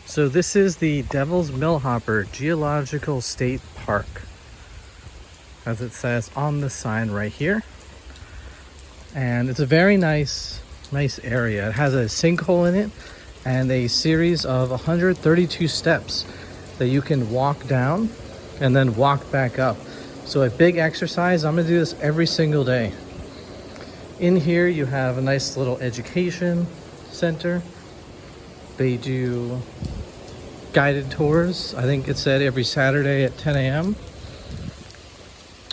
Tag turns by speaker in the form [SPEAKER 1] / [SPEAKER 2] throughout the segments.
[SPEAKER 1] So this is the Devil's Millhopper Geological State Park, as it says on the sign right here. And it's a very nice area. It has a sinkhole in it and a series of 132 steps that you can walk down and then walk back up. So a big exercise. I'm gonna do this every single day. In here you have a nice little education center. They do guided tours. I think it said every Saturday at 10 a.m.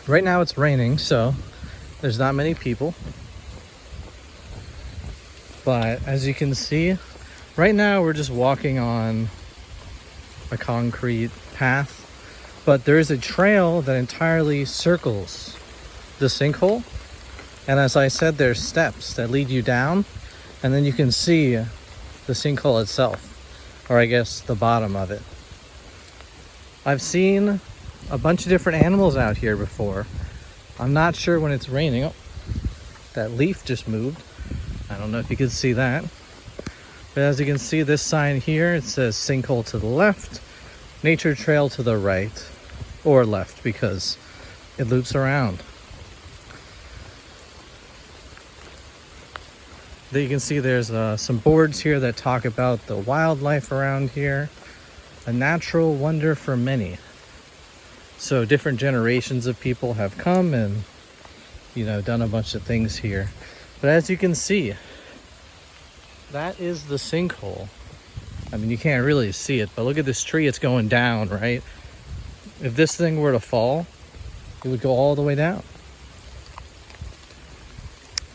[SPEAKER 1] Right now it's raining, so there's not many people. But as you can see, right now we're just walking on a concrete path. But there is a trail that entirely circles the sinkhole. And as I said, there's steps that lead you down, and then you can see the sinkhole itself, or I guess the bottom of it. I've seen a bunch of different animals out here before. I'm not sure when it's raining. Oh, that leaf just moved. I don't know if you can see that. But as you can see, this sign here, it says sinkhole to the left, nature trail to the right, or left because it loops around. There you can see there's some boards here that talk about the wildlife around here. A natural wonder for many. So different generations of people have come and, you know, done a bunch of things here. But as you can see, that is the sinkhole. I mean, you can't really see it, but look at this tree, it's going down, right? If this thing were to fall, it would go all the way down.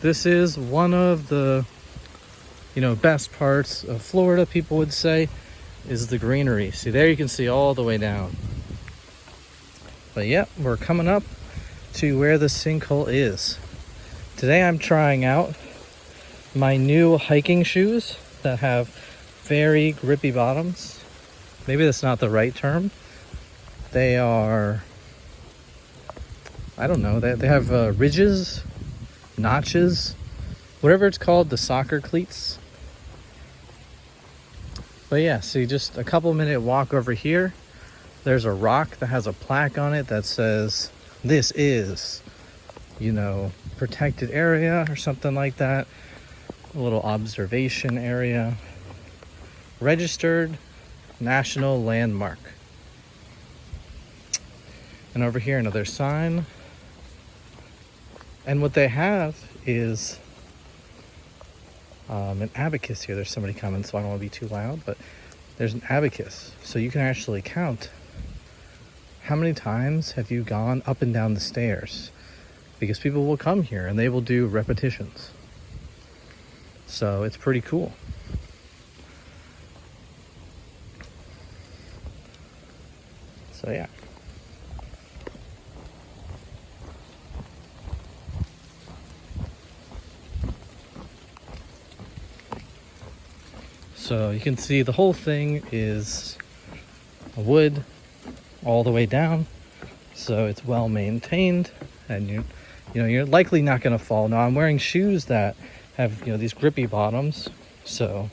[SPEAKER 1] This is one of the, best parts of Florida, people would say, is the greenery. See, there you can see all the way down. But yep, we're coming up to where the sinkhole is. Today I'm trying out my new hiking shoes that have very grippy bottoms. Maybe that's not the right term. They are, I don't know, they have ridges, notches, whatever it's called, the soccer cleats. But yeah, see, just a couple minute walk over here. There's a rock that has a plaque on it that says, this is, protected area or something like that. A little observation area. Registered National Landmark. And over here, another sign. And what they have is an abacus here. There's somebody coming, so I don't want to be too loud, but there's an abacus. So you can actually count how many times have you gone up and down the stairs, because people will come here and they will do repetitions. So it's pretty cool. So yeah. So you can see the whole thing is wood all the way down, so it's well maintained, and you're likely not going to fall. Now I'm wearing shoes that have these grippy bottoms, so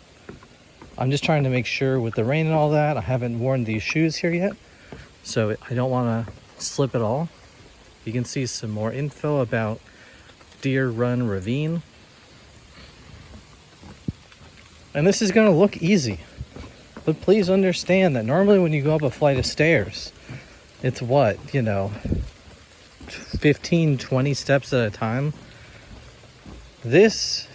[SPEAKER 1] I'm just trying to make sure with the rain and all that. I haven't worn these shoes here yet, so I don't want to slip at all. You can see some more info about Deer Run Ravine. And this is going to look easy, but please understand that normally when you go up a flight of stairs, it's 15, 20 steps at a time. This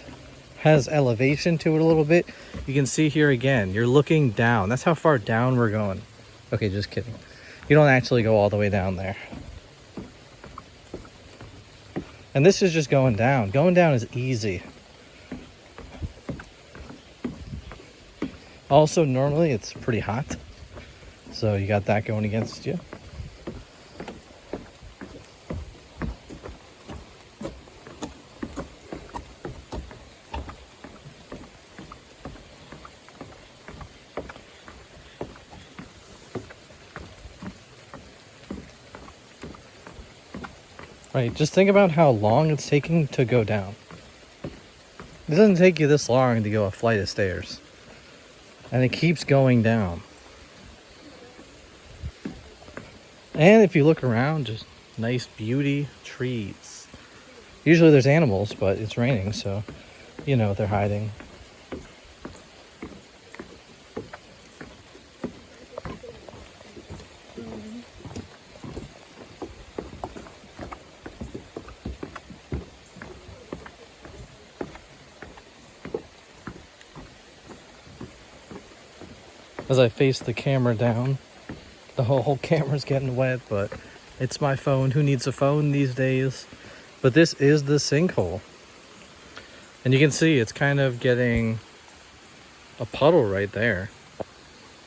[SPEAKER 1] has elevation to it a little bit. You can see here again, you're looking down. That's how far down we're going. Okay, just kidding. You don't actually go all the way down there. And this is just going down. Going down is easy. Also, normally it's pretty hot, so you got that going against you. Right, just think about how long it's taking to go down. It doesn't take you this long to go a flight of stairs. And it keeps going down. And if you look around, just nice beauty trees. Usually there's animals, but it's raining, so you know they're hiding. As I face the camera down, the whole camera's getting wet, but it's my phone. Who needs a phone these days? But this is the sinkhole. And you can see it's kind of getting a puddle right there.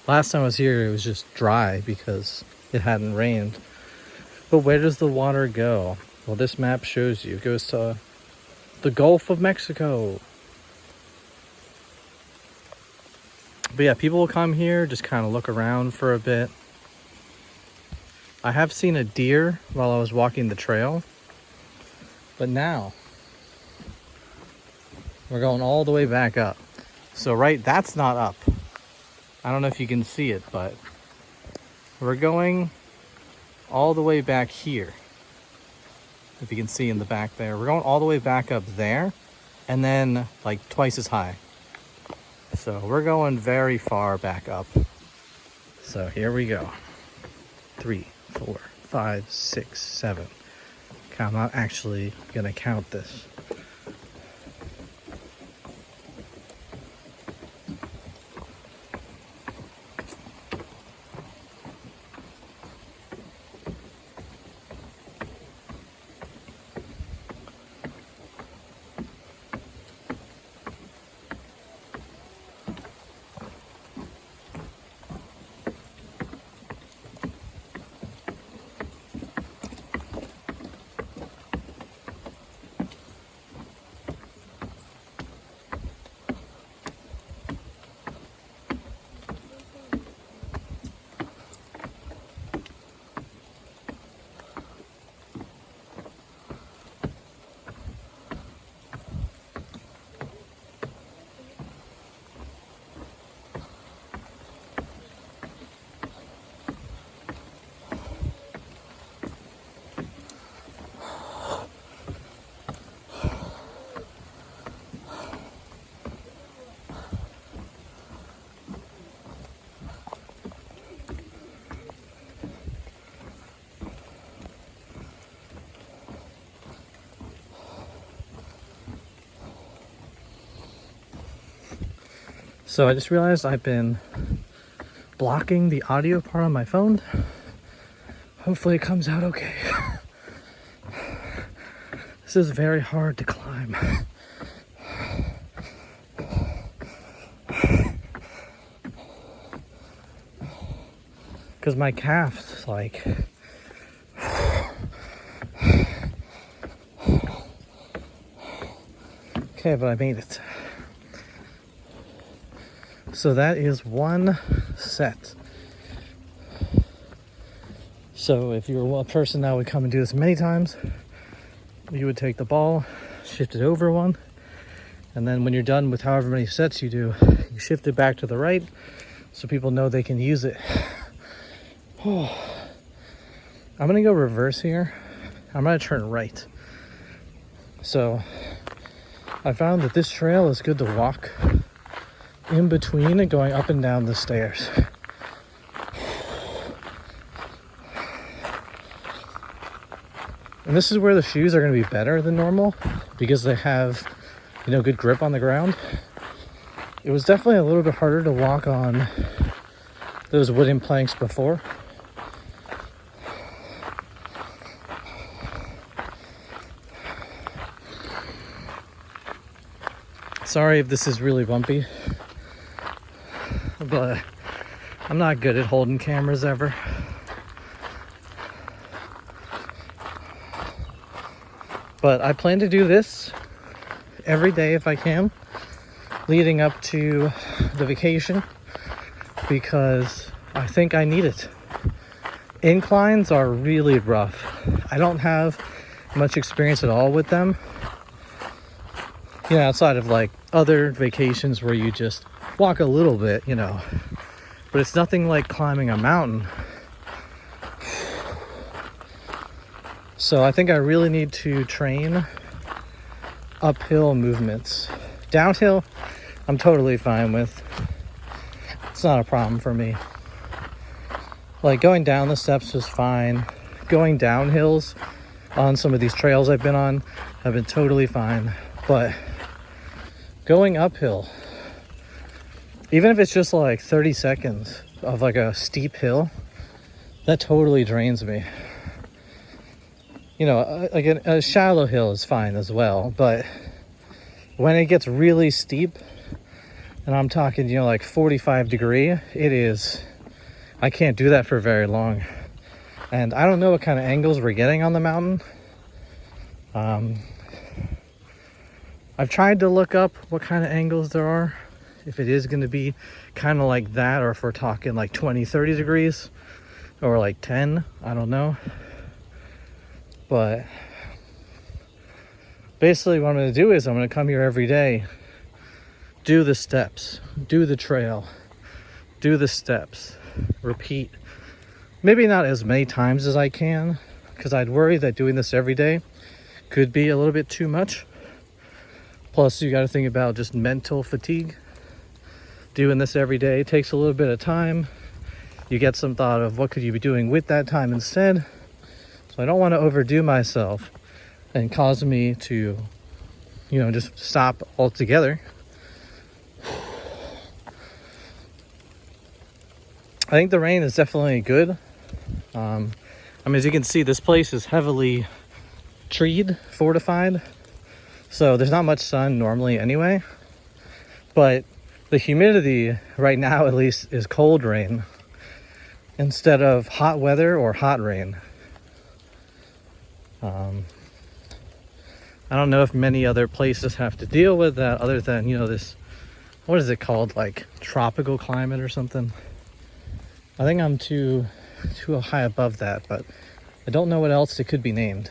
[SPEAKER 1] Last time I was here, it was just dry because it hadn't rained. But where does the water go? Well, this map shows you. It goes to the Gulf of Mexico. But yeah, people will come here, just kind of look around for a bit. I have seen a deer while I was walking the trail. But now, we're going all the way back up. So that's not up. I don't know if you can see it, but we're going all the way back here. If you can see in the back there. We're going all the way back up there, and then like twice as high. So we're going very far back up. So here we go. 3, 4, 5, 6, 7. Okay, I'm not actually gonna count this. So I just realized I've been blocking the audio part on my phone. Hopefully it comes out okay. This is very hard to climb. Because my calf's like... Okay, but I made it. So that is one set. So if you were a person that would come and do this many times, you would take the ball, shift it over one, and then when you're done with however many sets you do, you shift it back to the right so people know they can use it. Oh. I'm gonna go reverse here. I'm gonna turn right. So I found that this trail is good to walk in between and going up and down the stairs. And this is where the shoes are going to be better than normal because they have, good grip on the ground. It was definitely a little bit harder to walk on those wooden planks before. Sorry if this is really bumpy, but I'm not good at holding cameras ever. But I plan to do this every day if I can, leading up to the vacation, because I think I need it. Inclines are really rough. I don't have much experience at all with them. Outside of like other vacations where you just walk a little bit, you know, but it's nothing like climbing a mountain. So I think I really need to train uphill movements. Downhill, I'm totally fine with. It's not a problem for me. Like going down the steps was fine. Going down hills on some of these trails I've been on have been totally fine. But going uphill, even if it's just like 30 seconds of like a steep hill, that totally drains me. You know, like a shallow hill is fine as well, but when it gets really steep, and I'm talking, you know, like 45 degree, I can't do that for very long. And I don't know what kind of angles we're getting on the mountain. I've tried to look up what kind of angles there are, if it is going to be kind of like that, or if we're talking like 20, 30 degrees, or like 10, I don't know. But basically what I'm going to do is I'm going to come here every day, do the steps, do the trail, do the steps, repeat. Maybe not as many times as I can, because I'd worry that doing this every day could be a little bit too much. Plus, you got to think about just mental fatigue. Doing this every day takes a little bit of time. You get some thought of what could you be doing with that time instead. So I don't want to overdo myself and cause me to, you know, just stop altogether. I think the rain is definitely good. I mean, as you can see, this place is heavily treed, fortified. So there's not much sun normally anyway. But the humidity right now, at least, is cold rain instead of hot weather or hot rain. I don't know if many other places have to deal with that other than, you know, this, what is it called, like tropical climate or something. I think I'm too high above that, but I don't know what else it could be named.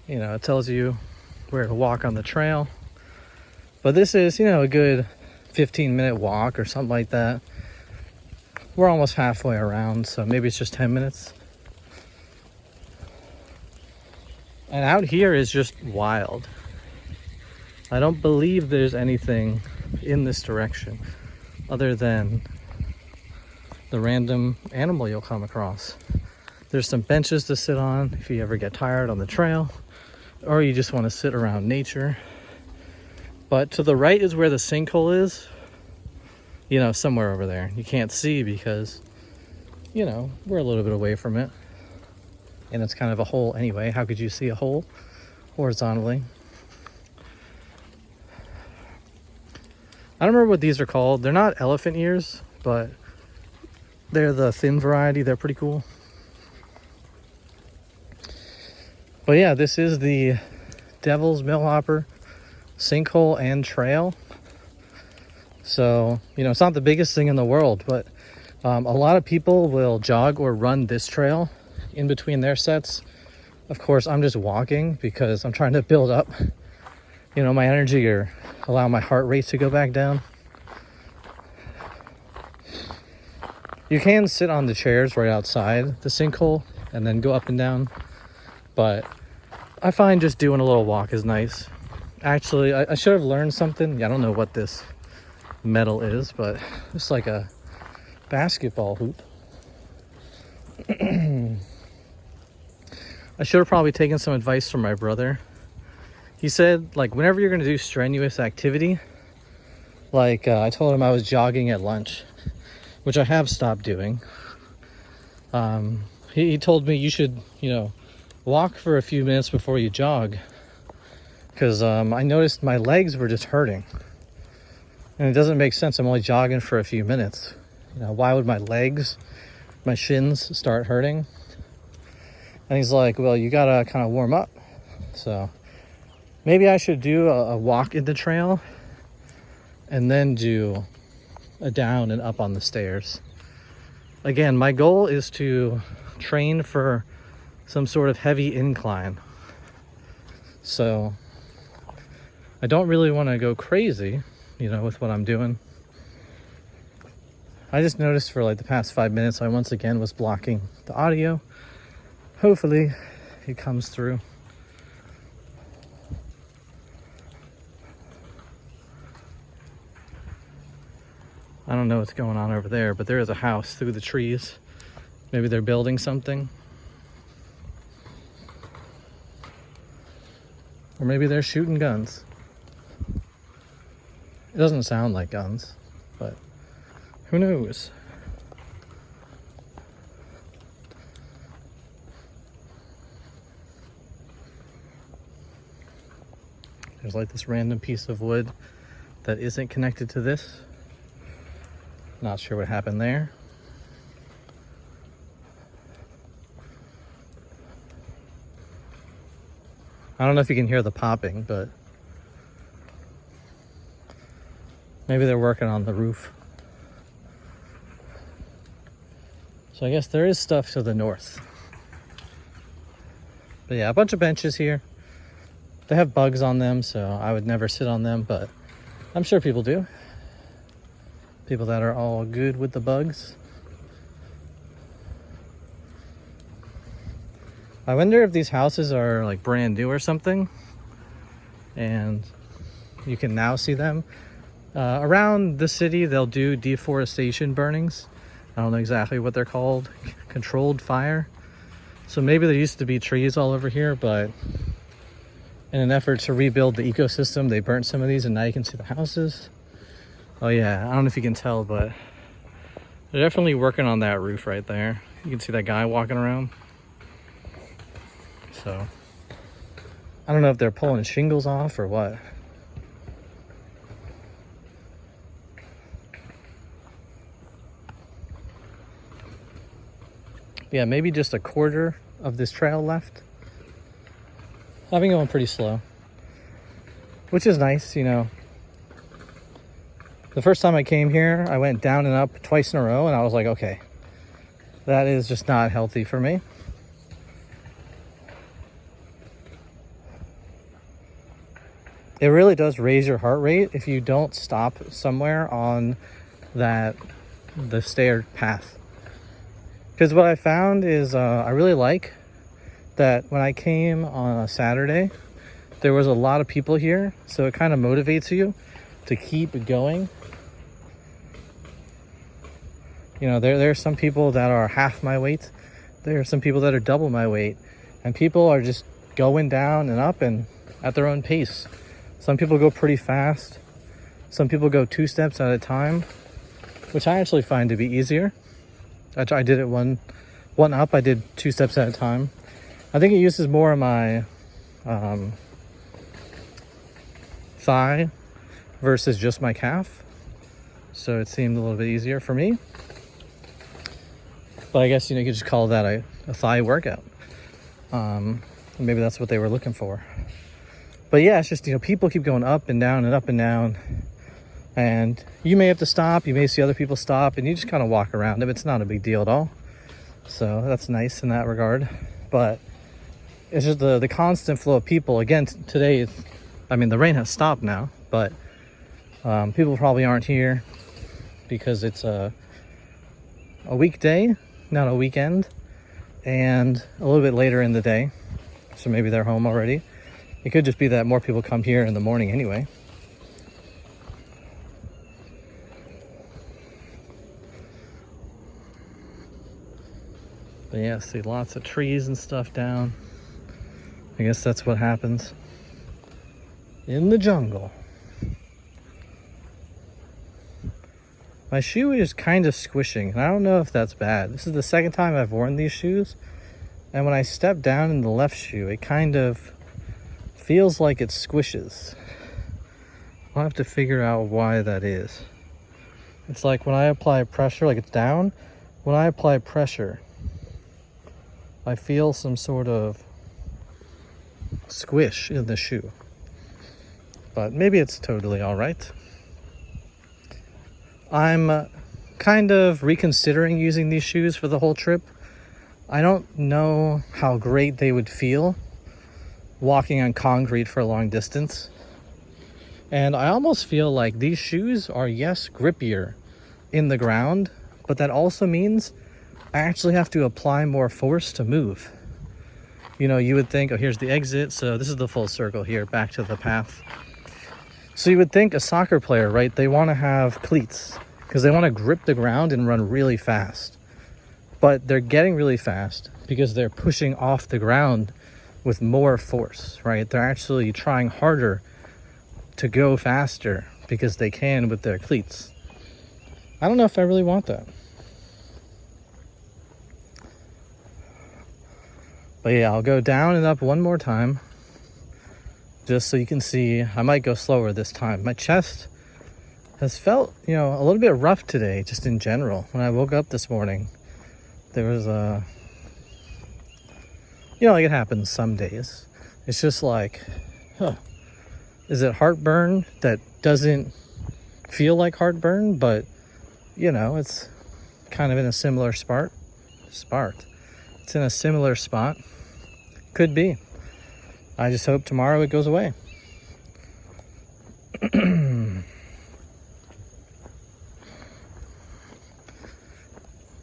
[SPEAKER 1] You know, it tells you where to walk on the trail, but this is, you know, a good 15-minute walk or something like that. We're almost halfway around, so maybe it's just 10 minutes. And out here is just wild. I don't believe there's anything in this direction other than the random animal you'll come across. There's some benches to sit on if you ever get tired on the trail, or you just want to sit around nature. But to the right is where the sinkhole is. You know, somewhere over there. You can't see because, you know, we're a little bit away from it. And it's kind of a hole anyway. How could you see a hole horizontally? I don't remember what these are called. They're not elephant ears, but they're the thin variety. They're pretty cool. But yeah, this is the Devil's Millhopper Sinkhole and Trail. So, you know, it's not the biggest thing in the world, but a lot of people will jog or run this trail in between their sets. Of course, I'm just walking because I'm trying to build up, you know, my energy or allow my heart rate to go back down. You can sit on the chairs right outside the sinkhole and then go up and down, but I find just doing a little walk is nice. Actually, I should have learned something. I don't know what this metal is, but it's like a basketball hoop. I should have probably taken some advice from my brother. He said, like, whenever you're going to do strenuous activity, like I told him I was jogging at lunch, which I have stopped doing. He told me you should, you know, walk for a few minutes before you jog, because I noticed my legs were just hurting. And it doesn't make sense. I'm only jogging for a few minutes. You know, why would my legs, my shins start hurting? And he's like, well, you gotta kind of warm up. So maybe I should do a walk in the trail and then do a down and up on the stairs. Again, my goal is to train for some sort of heavy incline. So I don't really want to go crazy, you know, with what I'm doing. I just noticed for like the past 5 minutes, I once again was blocking the audio. Hopefully it comes through. I don't know what's going on over there, but there is a house through the trees. Maybe they're building something. Or maybe they're shooting guns. It doesn't sound like guns, but who knows? There's like this random piece of wood that isn't connected to this. Not sure what happened there. I don't know if you can hear the popping, but maybe they're working on the roof. So I guess there is stuff to the north. But yeah, a bunch of benches here. They have bugs on them, so I would never sit on them, but I'm sure people do. People that are all good with the bugs. I wonder if these houses are like brand new or something, and you can now see them. Around the city, they'll do deforestation burnings. I don't know exactly what they're called. Controlled fire. So maybe there used to be trees all over here, but in an effort to rebuild the ecosystem, they burnt some of these, and now you can see the houses. Oh yeah, I don't know if you can tell, but they're definitely working on that roof right there. You can see that guy walking around. So I don't know if they're pulling shingles off or what. Yeah, maybe just a quarter of this trail left. I've been going pretty slow, which is nice, you know. The first time I came here, I went down and up twice in a row, and I was like, okay, that is just not healthy for me. It really does raise your heart rate if you don't stop somewhere on the stair path. Because what I found is I really like that when I came on a Saturday, there was a lot of people here, so it kind of motivates you to keep going. You know, there are some people that are half my weight. There are some people that are double my weight. And people are just going down and up and at their own pace. Some people go pretty fast. Some people go 2 steps at a time, which I actually find to be easier. I did it one up. I did 2 steps at a time. I think it uses more of my thigh versus just my calf. So it seemed a little bit easier for me. But I guess, you know, you could just call that a thigh workout. Maybe that's what they were looking for. But yeah, it's just, you know, people keep going up and down and up and down. And you may have to stop. You may see other people stop. And you just kind of walk around them. It's not a big deal at all. So that's nice in that regard. But it's just the constant flow of people. Again, today, I mean, the rain has stopped now. But people probably aren't here because it's a weekday, not a weekend, and a little bit later in the day, so maybe they're home already. It could just be that more people come here in the morning anyway. But yeah, see lots of trees and stuff down. I guess that's what happens in the jungle. My shoe is kind of squishing, and I don't know if that's bad. This is the second time I've worn these shoes, and when I step down in the left shoe, it kind of feels like it squishes. I'll have to figure out why that is. It's like when I apply pressure, like it's down, when I apply pressure, I feel some sort of squish in the shoe. But maybe it's totally all right. I'm kind of reconsidering using these shoes for the whole trip. I don't know how great they would feel walking on concrete for a long distance. And I almost feel like these shoes are, yes, grippier in the ground, but that also means I actually have to apply more force to move. You know, you would think, oh, here's the exit. So this is the full circle here, back to the path. So you would think a soccer player, right? They want to have cleats because they want to grip the ground and run really fast. But they're getting really fast because they're pushing off the ground with more force, right? They're actually trying harder to go faster because they can with their cleats. I don't know if I really want that. But yeah, I'll go down and up one more time just so you can see. I might go slower this time. My chest has felt, you know, a little bit rough today, just in general. When I woke up this morning, there was a, you know, like it happens some days. It's just like, huh, is it heartburn that doesn't feel like heartburn, but, you know, it's kind of in a similar spot. It's in a similar spot. Could be. I just hope tomorrow it goes away.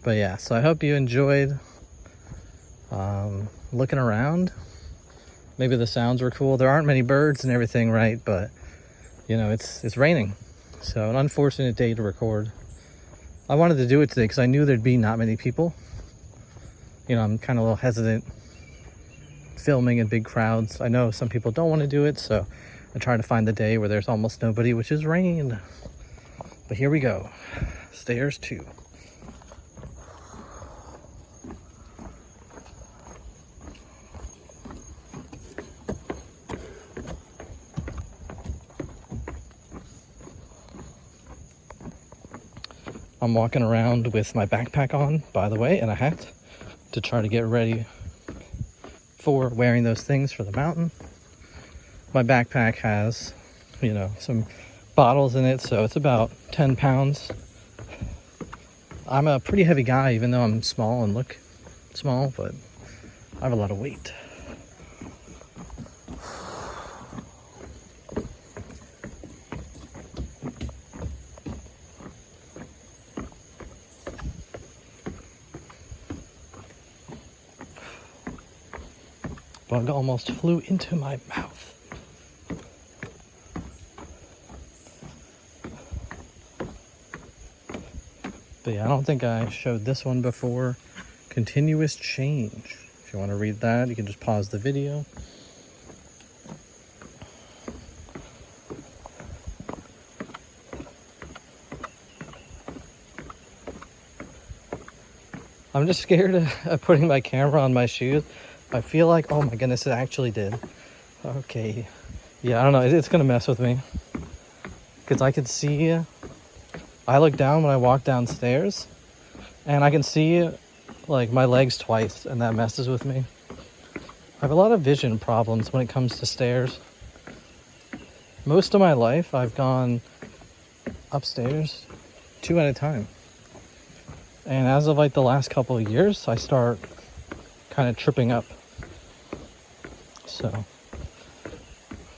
[SPEAKER 1] But yeah, so I hope you enjoyed looking around. Maybe the sounds were cool. There aren't many birds and everything, right? But you know, it's raining, so an unfortunate day to record. I wanted to do it today because I knew there'd be not many people. You know, I'm kind of a little hesitant filming in big crowds. I know some people don't want to do it, so I try to find the day where there's almost nobody, which is rain. But here we go. Stairs 2. I'm walking around with my backpack on, by the way, and a hat to try to get ready for wearing those things for the mountain. My backpack has, you know, some bottles in it, so it's about 10 pounds. I'm a pretty heavy guy, even though I'm small and look small, but I have a lot of weight. Bug almost flew into my mouth. But yeah, I don't think I showed this one before. Continuous change. If you want to read that, you can just pause the video. I'm just scared of putting my camera on my shoes. I feel like, oh my goodness, it actually did. Okay. Yeah, I don't know. It's going to mess with me. Because I could see, I look down when I walk downstairs, and I can see, like, my legs twice, and that messes with me. I have a lot of vision problems when it comes to stairs. Most of my life, I've gone upstairs 2 at a time. And as of, like, the last couple of years, I start kind of tripping up. So,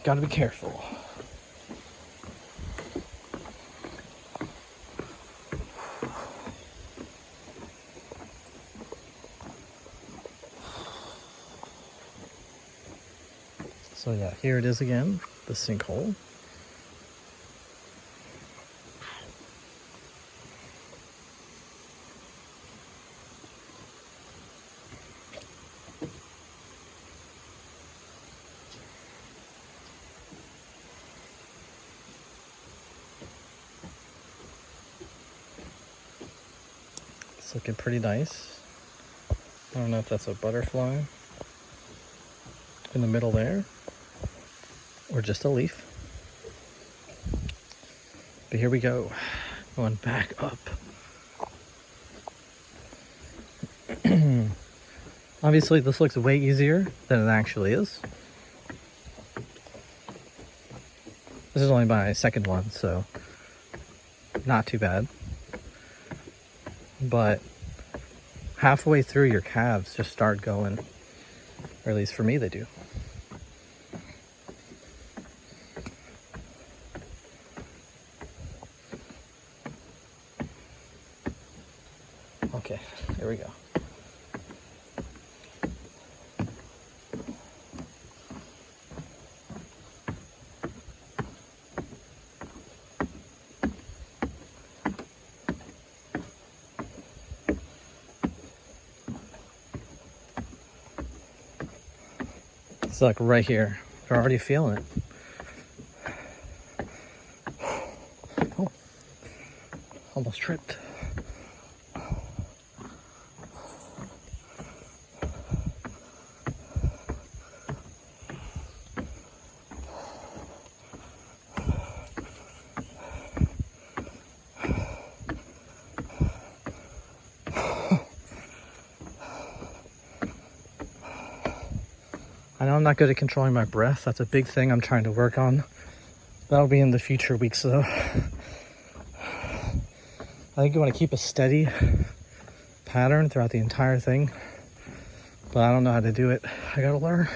[SPEAKER 1] gotta be careful. So yeah, here it is again, the sinkhole. It's looking pretty nice. I don't know if that's a butterfly in the middle there, or just a leaf. But here we go, going back up. Obviously this looks way easier than it actually is. This is only my second one, so not too bad. But halfway through, your calves just start going, or at least for me they do. Okay, here we go. It's like right here. You're already feeling it. Oh, almost tripped. I know I'm not good at controlling my breath. That's a big thing I'm trying to work on. That'll be in the future weeks though. I think you want to keep a steady pattern throughout the entire thing, but I don't know how to do it. I gotta learn.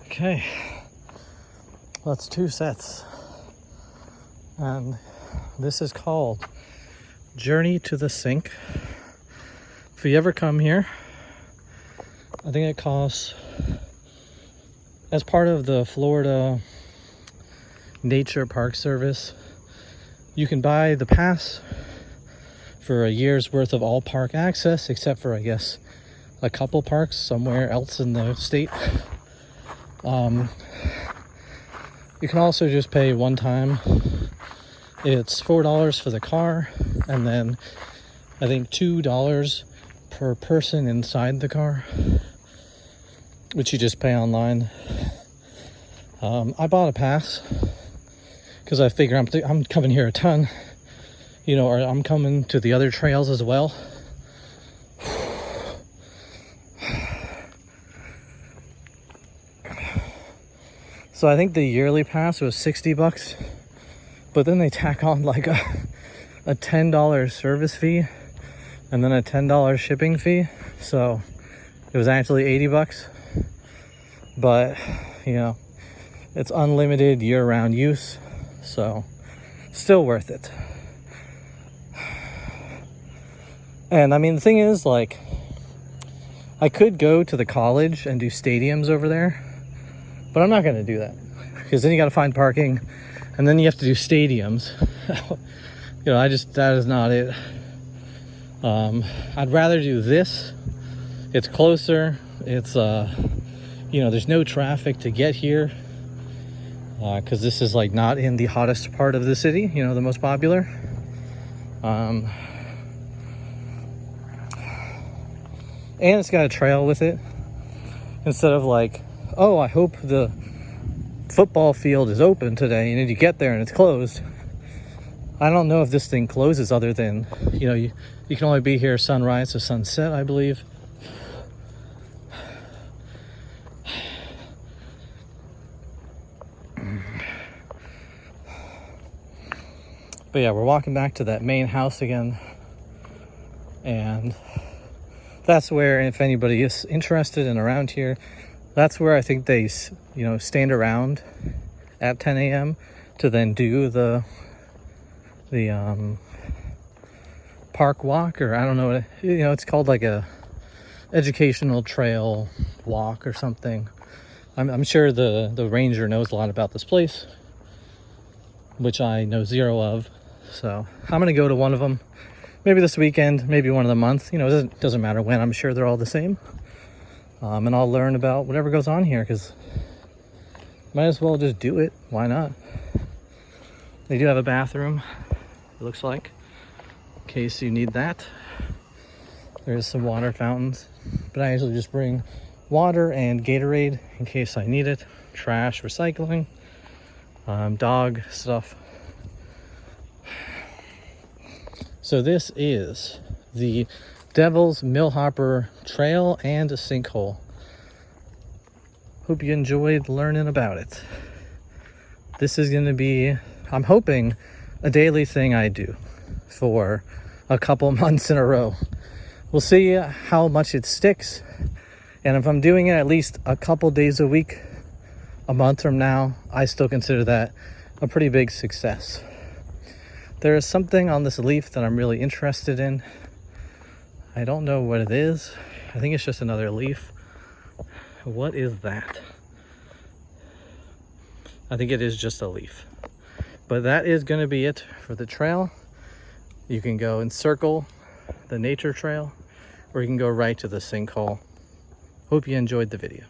[SPEAKER 1] Okay, well, that's 2 sets, and this is called Journey to the Sink. If you ever come here, I think it costs, as part of the Florida Nature Park Service, you can buy the pass for a year's worth of all park access, except for, I guess, a couple parks somewhere else in the state. You can also just pay one time. It's $4 for the car, and then I think $2 per person inside the car, which you just pay online. I bought a pass because I figure I'm coming here a ton, you know, or I'm coming to the other trails as well. So I think the yearly pass was $60, but then they tack on like a $10 service fee and then a $10 shipping fee. So it was actually $80, but you know, it's unlimited year-round use, so still worth it. And I mean, the thing is, like, I could go to the college and do stadiums over there, but I'm not going to do that, because then you got to find parking, and then you have to do stadiums. You know, that is not it. I'd rather do this. It's closer. It's, you know, there's no traffic to get here, because this is like not in the hottest part of the city, you know, the most popular. And it's got a trail with it, instead of like, oh, I hope the football field is open today, and then you get there and it's closed. I don't know if this thing closes, other than, you know, you can only be here sunrise to sunset, I believe. But yeah, we're walking back to that main house again, and that's where, if anybody is interested and around here, that's where I think they, you know, stand around at 10 a.m. to then do the park walk, or I don't know what you know, it's called like a educational trail walk or something. I'm sure the ranger knows a lot about this place, which I know zero of. So I'm gonna go to one of them, maybe this weekend, maybe one of the month. You know, it doesn't matter when. I'm sure they're all the same. And I'll learn about whatever goes on here, because might as well just do it. Why not? They do have a bathroom, it looks like, in case you need that. There's some water fountains, but I usually just bring water and Gatorade in case I need it, trash, recycling, dog stuff. So this is the Devil's Millhopper Trail and a Sinkhole. Hope you enjoyed learning about it. This is going to be, I'm hoping, a daily thing I do for a couple months in a row. We'll see how much it sticks. And if I'm doing it at least a couple days a week, a month from now, I still consider that a pretty big success. There is something on this leaf that I'm really interested in. I don't know what it is. I think it's just another leaf. What is that? I think it is just a leaf. But that is going to be it for the trail. You can go and circle the nature trail, or you can go right to the sinkhole. Hope you enjoyed the video.